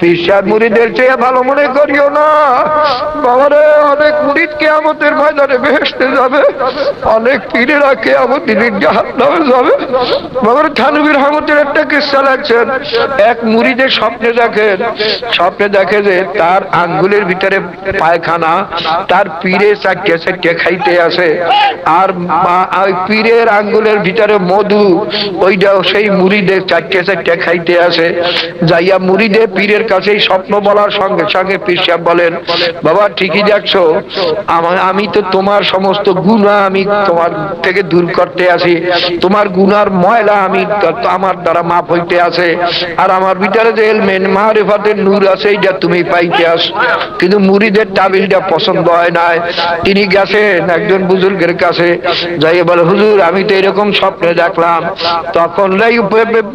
পীর মুরিদের চেয়ে ভালো মনে করিও না বাবারে। অনেক মুরিদ কিয়ামতের ময়দানে বেহেশতে যাবে, অনেক পীরেরা কিয়ামতের দিন জাহান্নামে যাবে। বাবার থানভী রহমতের একটা কিসসা লাগছেন। এক মুরিদের স্বপ্নে দেখে যে তার আঙ্গুলের ভিতরে পায়খানা, তার পীরে চাটকে চাটকে খাইতে আসে, আর ওই পীরের আঙ্গুলের ভিতরে মধু, ওইটাও সেই মুরিদের চাটকে চাটকে খাইতে আসে। যাইয়া মুরিদে পীরের কাছে স্বপ্ন বলার সঙ্গে সঙ্গে পীর সাহেব বলেন, বাবা ঠিকই দেখছো, আমি তো তোমার সমস্ত গুনাহ আমি তোমার থেকে দূর করতে আসি, তোমার গুনার ময়লা আমি আমার দ্বারা মাফ হইতে আছে, আর আমার ভিতরে যে ইলমে মারিফাতের নূর আছে এইটা তুমি পাইতে আসো। কিন্তু মুরিদের তাবিলটা পছন্দ হয় নাই। তিনি গেছেন একজন বুজুর্গের কাছে, যাই বলে, হুজুর আমি তো এরকম স্বপ্নে দেখলাম। তখন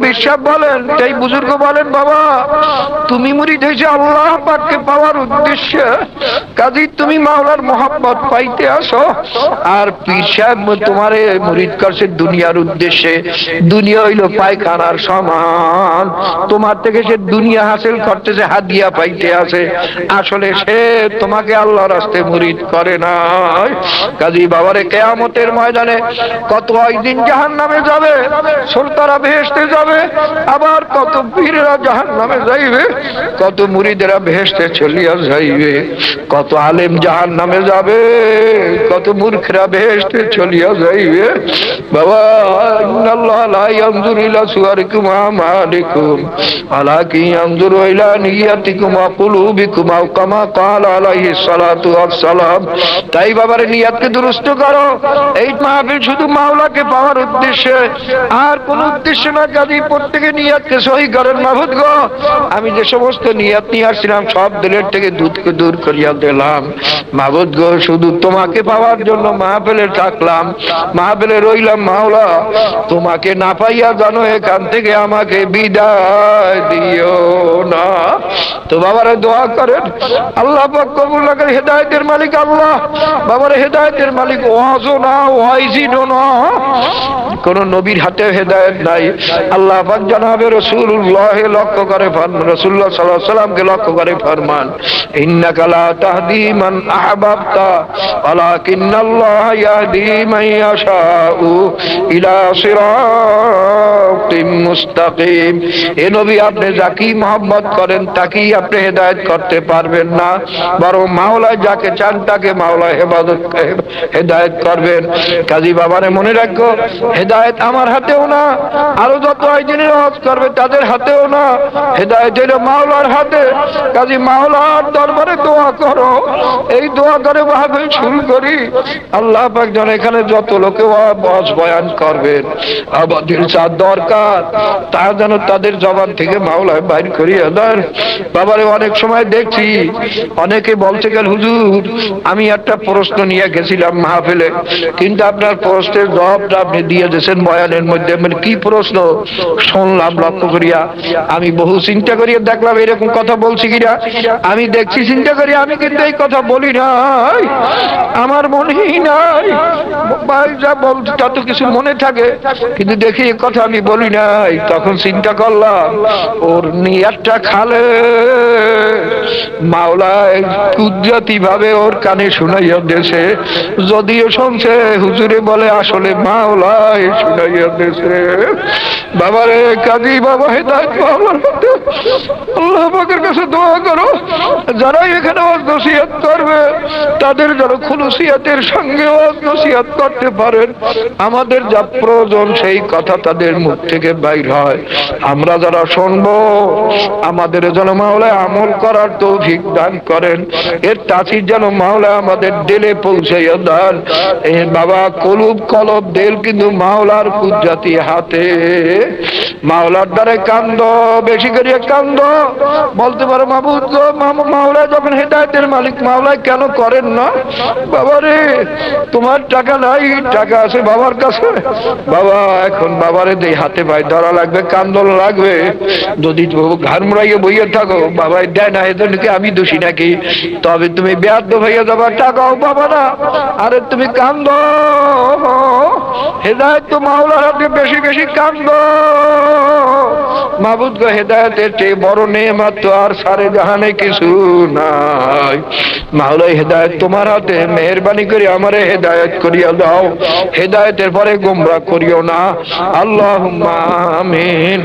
বিশ্বাস বলেন, সেই বুজুর্গ বলেন, বাবা তুমি মুরিদ হয়েছে আল্লাহ পাককে পাওয়ার উদ্দেশ্যে, কাজী তুমি মাওলার মহব্বত পাইতে আসো। আর পীর সাহেব তোমারে মুরিদ করছে দুনিয়ার উদ্দেশ্যে। দুনিয়া হইল পায়খানার সমান, তোমার থেকে সে দুনিয়া হাসিল করতেছে, হাদিয়া পাইতে আছে। আসলে সে তোমাকে আল্লাহর রাস্তায় মুরিদ করে না। কাজী বাবারে কিয়ামতের ময়দানে কত দিন জাহান্নামে যাবে, সুলতারা বেহেশতে যাবে, আবার কত পীরেরা জাহান্নামে যাইবে, কত মুরিদেরা বেহেশতে চলিয়া যাইবে, কত আলেম জাহান্নামে যাবে, কত মূর্খরা বেহেশতে চলিয়া যাইবে। বাবা ইন্নাল্লাহ লা ইয়ানজুরু ইলা সুওয়ারিকুম ওয়া আমালিকুম ওয়ালাকিন ইয়ানজুরু ইলা নিয়াতিকুম ওয়া কুলুবিকুম আও কামা ক্বালা আলাইহিস সালাতু ওয়াস সালাম। তাই বাবার নিয়তকে দুরুস্ত করো। এই মাহফিল শুধু মাওলাকে পাওয়ার উদ্দেশ্যে, আর কোন উদ্দেশ্য না। কাজী প্রত্যেকে নিয়তকে সহি করেন। মাহবুব গো, আমি যে সমস্ত নিয়ত নিয়ে আসছিলাম সব দিলের থেকে দুধকে দূর করিয়া দিলাম। মাহবুব গো, শুধু তোমাকে পাওয়ার জন্য মাহফিলে থাকলাম, মাহফিলে রইলাম। মাওলা তোমাকে না পাইয়া জানো এখান থেকে আমাকে বিদায় দিও না। তো বাবারা দোয়া করেন, আল্লাহ পাক কবুল করেন। হেদায়েতের মালিক আল্লাহ, বাবার হেদায়েতের মালিক ওয়াজও না, ওয়াইজিনও না, কোন নবীর হাতে হেদায়েত নাই। আল্লাহ পাক জানাবে রাসূলুল্লাহ লক্ষ্য করে ফরমান, রাসূলুল্লাহ সাল্লাল্লাহু আলাইহি ওয়াসাল্লামকে লক্ষ্য করে ফরমান, ইন্নাকা লা তাহদি মান আহবাবতা ওয়ালাকিন্নাল্লাহ ইয়াহদি মান ইয়াশাউ ইলা সিরাতিম মুস্তাকিম। এ নবী, আপনি যাকে মহব্বত করেন তাকেই আপনি হেদায়েত করতে পারবেন না, বরং মাওলা যাকে চান তাকে মাওলা হেদায়েত করবেন। কাজী বাবারে মনে রাখো, হেদায়েত আমার হাতেও না, আরো যত আইজিনের হজ করবে তাদের হাতেও না, হেদায়েত হলো মাওলার হাতে। কাজী মাওলার দরবারে দোয়া করো। এই দোয়া করে মাহফিল শুরু করি। আল্লাহ পাক যেন এখানে যত লোকে ওয়াজ বয়ান করবেন, আমাদের যা দরকার তা যেন তাদের জবান থেকে মাওলায় বাইর করিয়া দেন। বাবারে অনেক সময় দেখছি অনেকে বলছে, গেল হুজুর আমি একটা প্রশ্ন নিয়ে গেছিলাম মাহফিলে, কিন্তু আপনার প্রশ্নের জবাবটা আপনি দিয়ে দিয়েছেন বয়ানের মধ্যে। মানে কি প্রশ্ন শুনলাম লক্ষ্য করিয়া, আমি বহু চিন্তা করিয়া দেখলাম এরকম কথা বলছি কিনা। আমি দেখছি, চিন্তা করি, আমি কিন্তু এই কথা বলি নাই, আমার মনেই নাই। ভাই যা বলছি তা তো কিছু মনে থাকে, কিন্তু দেখি এই কথা আমি বলি নাই। তখন চিন্তা করলাম, ওর নিয়াতটা খালে মাওলায় কুদরতি ভাবে ওর কানে শুনাইয়া দেশে, যদিও শুনছে হুজুরে বলে আসলে মাওলায় শুনাইয়া দেশে। বাবারে কাজী বাবা হেদায়েত পাওয়ার মধ্যে আল্লাহ পাকের কাছে দোয়া করো, যারা এখানে ওয়াজ নসিহত করবে তাদের যেন খুলুসিয়াতের সঙ্গে ওয়াজ নসিহত করতে পারেন। আমাদের যা প্রয়োজন সেই কথা তাদের মুখ থেকে বাইর হয়, আমরা যারা শুনবো আমাদের যেন মাওলা আমল করার তৌফিক দান করেন। এর তাসির যেন মাওলা আমাদের দিলে পৌঁছাইয়া দেন। বাবা কলব দিল কিন্তু মাওলার কুদরতি হাতে। মাওলার দ্বারে কান্দ, বেশি করিয়া কান্দ। বলতে পারো মাবুদ গো, মাওলা যখন হেদায়েতের মালিক, মাওলা কেন করেন না? বাবারে তোমার টাকা নাই, টাকা আছে বাবার কাছে। বাবা এখন বাবারে দেই হাতে পায়ে ধরা লাগবে, কান্দন লাগবে। যদি ঘাড় মুড়াইয়ে বইয়ে থাকো, বাবাই দেয় না, এজন্য কি আমি দোষী নাকি? তবে তুমি বেয়াদ্দপ হইয়া যাবা, টাকাও পাবা না। আরে তুমি কান্দো, হেদায়েত তো মাওলার হাতে, বেশি বেশি কান্দো। মাবুদ গো, হেদায়েতের চেয়ে বড় নেয়ামত তো আর সারে জাহানে কিছু নাই। মাওলাই হেদায়েত তোমার হাতে, মেহেরবানি করে আমারে হেদায়েত করিয়া দাও, হেদায়েতের পরে গোমরাহ করিও না। আল্লাহুম্মা আমিন।